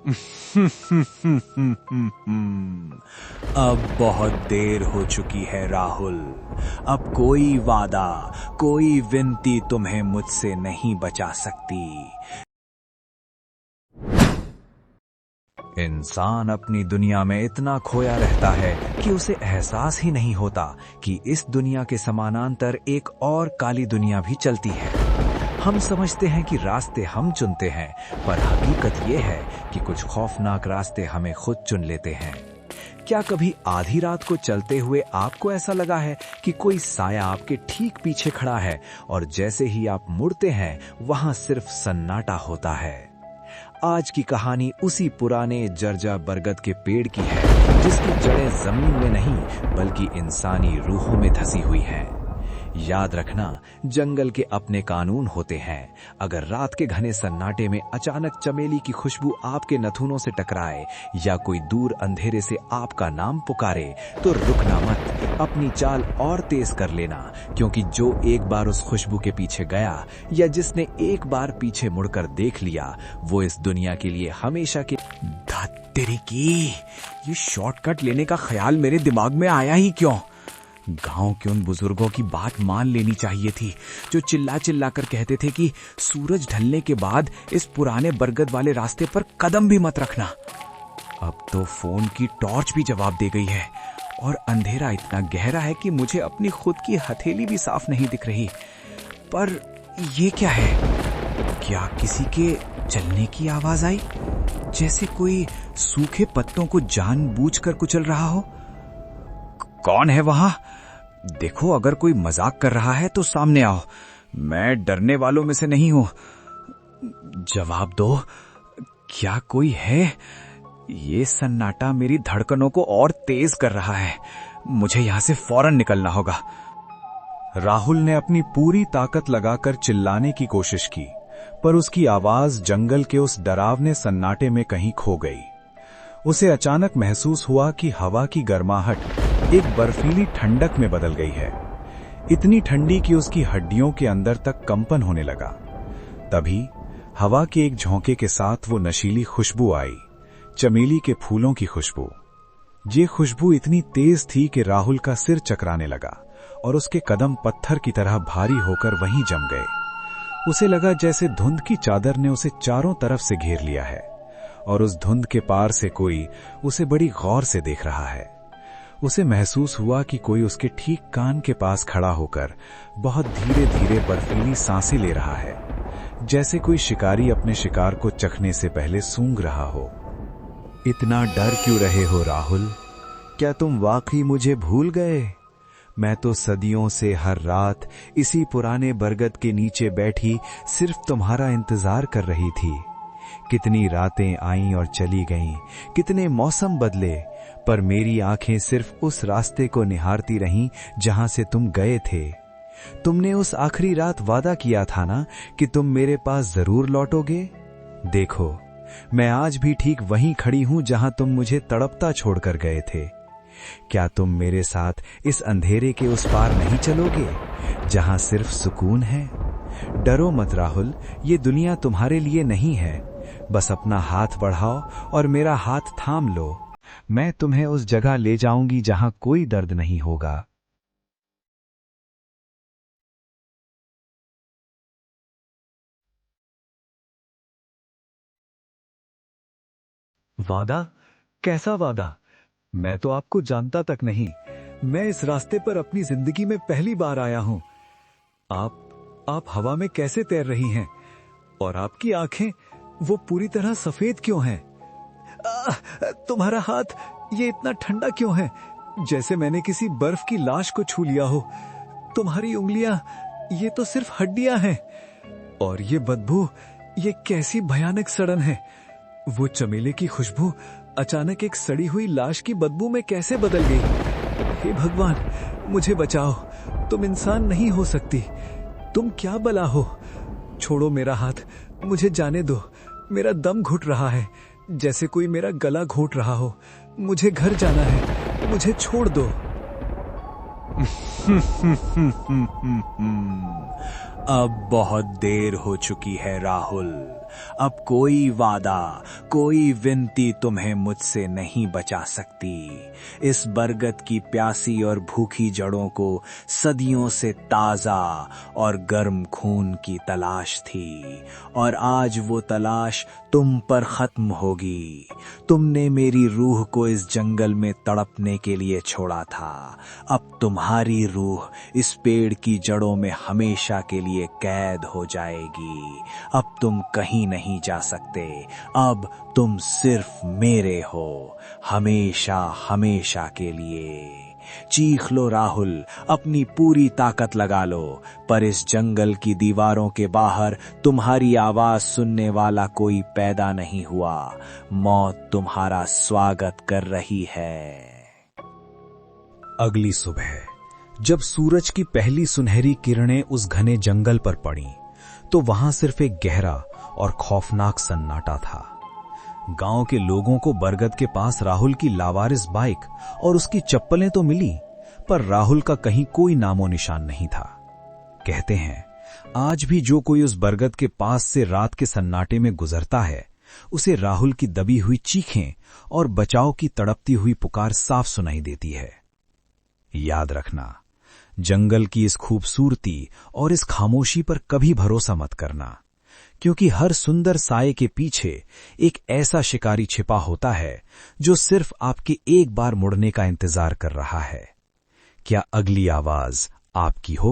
अब बहुत देर हो चुकी है राहुल। अब कोई वादा, कोई विनती तुम्हें मुझसे नहीं बचा सकती। इंसान अपनी दुनिया में इतना खोया रहता है कि उसे एहसास ही नहीं होता कि इस दुनिया के समानांतर एक और काली दुनिया भी चलती है। हम समझते हैं कि रास्ते हम चुनते हैं, पर हकीकत ये है कि कुछ खौफनाक रास्ते हमें खुद चुन लेते हैं। क्या कभी आधी रात को चलते हुए आपको ऐसा लगा है कि कोई साया आपके ठीक पीछे खड़ा है और जैसे ही आप मुड़ते हैं वहां सिर्फ सन्नाटा होता है? आज की कहानी उसी पुराने जर्जा बरगद के पेड़ की है, जिसकी जड़ें जमीन में नहीं बल्कि इंसानी रूहों में धसी हुई हैं। याद रखना, जंगल के अपने कानून होते हैं। अगर रात के घने सन्नाटे में अचानक चमेली की खुशबू आपके नथुनों से टकराए या कोई दूर अंधेरे से आपका नाम पुकारे, तो रुकना मत, अपनी चाल और तेज कर लेना, क्योंकि जो एक बार उस खुशबू के पीछे गया या जिसने एक बार पीछे मुड़कर देख लिया, वो इस दुनिया के लिए हमेशा के। तेरी की, ये शॉर्टकट लेने का ख्याल मेरे दिमाग में आया ही क्यों? गांव के उन बुजुर्गों की बात मान लेनी चाहिए थी जो चिल्ला चिल्ला कर कहते थे कि सूरज ढलने के बाद इस पुराने बरगद वाले रास्ते पर कदम भी मत रखना। अब तो फोन की टॉर्च भी जवाब दे गई है और अंधेरा इतना गहरा है कि मुझे अपनी खुद की हथेली भी साफ नहीं दिख रही। पर ये क्या है? क्या किसी के चलने की आवाज आई, जैसे कोई सूखे पत्तों को जानबूझकर कुचल रहा हो? कौन है वहां? देखो, अगर कोई मजाक कर रहा है तो सामने आओ। मैं डरने वालों में से नहीं हूं। जवाब दो, क्या कोई है? ये सन्नाटा मेरी धड़कनों को और तेज कर रहा है। मुझे यहां से फौरन निकलना होगा। राहुल ने अपनी पूरी ताकत लगाकर चिल्लाने की कोशिश की, पर उसकी आवाज जंगल के उस डरावने सन्नाटे में कहीं खो गई। उसे अचानक महसूस हुआ कि हवा की गर्माहट एक बर्फीली ठंडक में बदल गई है, इतनी ठंडी कि उसकी हड्डियों के अंदर तक कंपन होने लगा। तभी हवा के एक झोंके के साथ वो नशीली खुशबू आई, चमेली के फूलों की खुशबू। ये खुशबू इतनी तेज थी कि राहुल का सिर चकराने लगा और उसके कदम पत्थर की तरह भारी होकर वहीं जम गए। उसे लगा जैसे धुंध की चादर ने उसे चारों तरफ से घेर लिया है और उस धुंध के पार से कोई उसे बड़ी गौर से देख रहा है। उसे महसूस हुआ कि कोई उसके ठीक कान के पास खड़ा होकर बहुत धीरे धीरे बर्फीली सांसें ले रहा है, जैसे कोई शिकारी अपने शिकार को चखने से पहले सूंघ रहा हो। इतना डर क्यों रहे हो राहुल? क्या तुम वाकई मुझे भूल गए? मैं तो सदियों से हर रात इसी पुराने बरगद के नीचे बैठी सिर्फ तुम्हारा इंतजार कर रही थी। कितनी रातें आईं और चली गईं, कितने मौसम बदले, पर मेरी आंखें सिर्फ उस रास्ते को निहारती रहीं जहां से तुम गए थे। तुमने उस आखिरी रात वादा किया था ना कि तुम मेरे पास जरूर लौटोगे। देखो, मैं आज भी ठीक वहीं खड़ी हूं जहां तुम मुझे तड़पता छोड़कर गए थे। क्या तुम मेरे साथ इस अंधेरे के उस पार नहीं चलोगे, जहां सिर्फ सुकून है? डरो मत राहुल, ये दुनिया तुम्हारे लिए नहीं है। बस अपना हाथ बढ़ाओ और मेरा हाथ थाम लो। मैं तुम्हें उस जगह ले जाऊंगी जहां कोई दर्द नहीं होगा। वादा? कैसा वादा? मैं तो आपको जानता तक नहीं। मैं इस रास्ते पर अपनी जिंदगी में पहली बार आया हूं। आप हवा में कैसे तैर रही हैं? और आपकी आंखें वो पूरी तरह सफेद क्यों हैं? तुम्हारा हाथ ये इतना ठंडा क्यों है, जैसे मैंने किसी बर्फ की लाश को छू लिया हो। तुम्हारी उंगलियां, ये तो सिर्फ हड्डियां हैं। और ये बदबू, ये कैसी भयानक सड़न है। वो चमेली की खुशबू अचानक एक सड़ी हुई लाश की बदबू में कैसे बदल गई? हे भगवान, मुझे बचाओ। तुम इंसान नहीं हो सकती। तुम क्या बला हो? छोड़ो मेरा हाथ, मुझे जाने दो। मेरा दम घुट रहा है, जैसे कोई मेरा गला घोट रहा हो। मुझे घर जाना है, मुझे छोड़ दो। अब बहुत देर हो चुकी है राहुल। अब कोई वादा, कोई विनती तुम्हें मुझसे नहीं बचा सकती। इस बरगद की प्यासी और भूखी जड़ों को सदियों से ताजा और गर्म खून की तलाश थी, और आज वो तलाश तुम पर खत्म होगी। तुमने मेरी रूह को इस जंगल में तड़पने के लिए छोड़ा था, अब तुम्हारी रूह इस पेड़ की जड़ों में हमेशा के लिए कैद हो जाएगी। अब तुम कहीं नहीं जा सकते, अब तुम सिर्फ मेरे हो, हमेशा हमेशा के लिए। चीख लो राहुल, अपनी पूरी ताकत लगा लो, पर इस जंगल की दीवारों के बाहर तुम्हारी आवाज सुनने वाला कोई पैदा नहीं हुआ। मौत तुम्हारा स्वागत कर रही है। अगली सुबह जब सूरज की पहली सुनहरी किरणें उस घने जंगल पर पड़ीं, तो वहां सिर्फ एक गहरा और खौफनाक सन्नाटा था। गांव के लोगों को बरगद के पास राहुल की लावारिस बाइक और उसकी चप्पलें तो मिली, पर राहुल का कहीं कोई नामो निशान नहीं था। कहते हैं, आज भी जो कोई उस बरगद के पास से रात के सन्नाटे में गुजरता है, उसे राहुल की दबी हुई चीखें और बचाव की तड़पती हुई पुकार साफ सुनाई देती है। याद रखना, जंगल की इस खूबसूरती और इस खामोशी पर कभी भरोसा मत करना, क्योंकि हर सुंदर साये के पीछे एक ऐसा शिकारी छिपा होता है जो सिर्फ आपके एक बार मुड़ने का इंतजार कर रहा है। क्या अगली आवाज आपकी होगी?